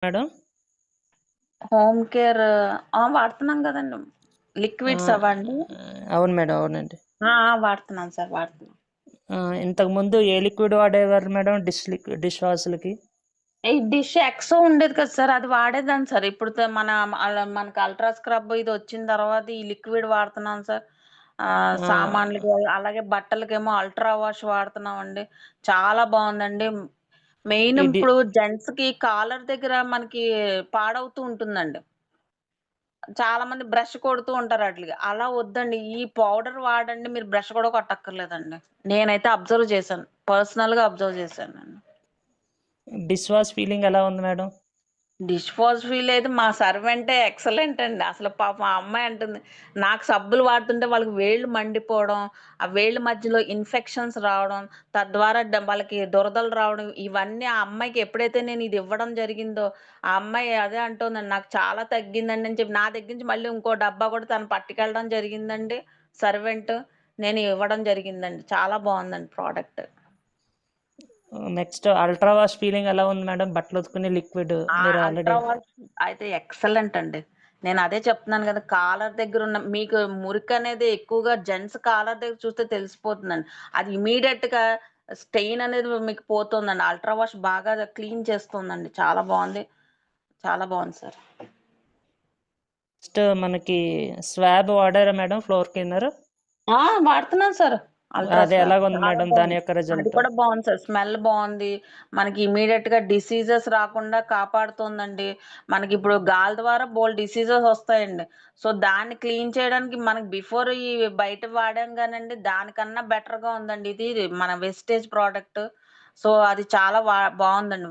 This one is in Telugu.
మేడం? హోమ్ కేర్ వాడుతున్నాం గదండీ. ఆ! లిక్విడ్స్ అవా అండి? అవును మేడం. అవునండి. వాడుతున్నాను సార్. వాడుతున్నాను. ఇంతకుముందు ఏ లిక్విడ్ వాడేవారు మేడం డిష్ వాష్‌లకి? ఈ డిష్ ఎక్సో ఉండేది కదా సార్! అది వాడేదాన్ని సార్. ఇప్పుడు మనకి అల్ట్రా స్క్రబ్ ఇది వచ్చిన తర్వాత ఈ లిక్విడ్ వాడుతున్నాం సార్. ఆ! సామాన్లకి అలాగే బట్టలకేమో అల్ట్రా వాష్ వాడుతున్నామండి. చాలా బావుందండి. మెయిన్ ఇది ఇప్పుడు జెంట్స్‌కి కాలర్ దగ్గర మనకి పాడవుతూ ఉంటుందండి. చాలా మంది బ్రష్ కొడుతూ ఉంటారు ఆటిలికి. అలా వద్దండి. ఈ పౌడర్ వాడండి మీరు బ్రష్ కూడా కొట్టక్కర్లేదండి. నేనైతే అబ్జర్వ్ చేశాను. పర్సనల్‌గా అబ్జర్వ్ చేశాను నేను. డిష్ వాష్ ఫీలింగ్ ఎలా ఉంది మేడం? డిష్ వాష్ ఫీల్ అయితే మా సర్వెంటే ఎక్సలెంట్ అండి. అసలు పాపం ఆ అమ్మాయి అంటుంది, నాకు సబ్బులు వాడుతుంటే వాళ్ళకి వేళ్ళు మండిపోవడం, ఆ వేళ్ళ మధ్యలో ఇన్ఫెక్షన్స్ రావడం, తద్వారా వాళ్ళకి దురదలు రావడం, ఇవన్నీ ఆ అమ్మాయికి ఎప్పుడైతే నేను ఇది ఇవ్వడం జరిగిందో, ఆ అమ్మాయి అదే అంటోందండి, నాకు చాలా తగ్గిందండి అని చెప్పి, నా దగ్గర నుంచి మళ్ళీ ఇంకో డబ్బా కూడా తను పట్టుకెళ్ళడం జరిగిందండి సర్వెంట్. నేను ఇవ్వడం జరిగిందండి. చాలా బావుందండి product. Next ultra wash feeling ఎలా ఉంది మేడం? బట్టలు ఉతుకునే లిక్విడ్ మీరు అల్ట్రా ఆల్రెడీ వాష్ అయితే ఎక్సలెంట్ అండి. నేనదే చెప్తున్నాను గదా! కాలర్ దగ్గరున్న మీకు మురికనేది ఎక్కువగా జెంట్స్ కాలర్ దగ్గర చూస్తే తెలిసిపోతుందండి. అది ఇమ్మీడియేట్‌గా స్టెయిన్ అనేది మీకు పోతుందండి. అల్ట్రా వాష్ బాగా క్లీన్ చేస్తుందండి. చాలా బావుంది. చాలా బావుంది సార్. నెక్స్ట్ మనకి స్వాబ్ వాడారా మేడం ఫ్లోర్ క్లీనర్? వాడుతున్నాను సార్. అల్ట్రా అది స్వాబ్ ఎలాగుంది చాలా మేడం దాని బావుంది. యొక్క అది రిజల్ట్? కూడా బావుంది సార్. స్మెల్ బావుంది. మనకి ఇమ్మీడియేట్‌గా డిసీజెస్ రాకుండా కాపాడుతుందండి. మనకిప్పుడు గాలి ద్వారా బోలెడు డిసీజెస్ వస్తాయండి. సో, దాన్ని క్లీన్ చేయడానికి మనకి బిఫోర్ ఈ బయట వాడాం గానండి, దానికన్నా బెటర్‌గా ఉందండి. ఇది మన వెస్టేజ్ ప్రొడక్ట్. సో, అది చాలా బావుందండి.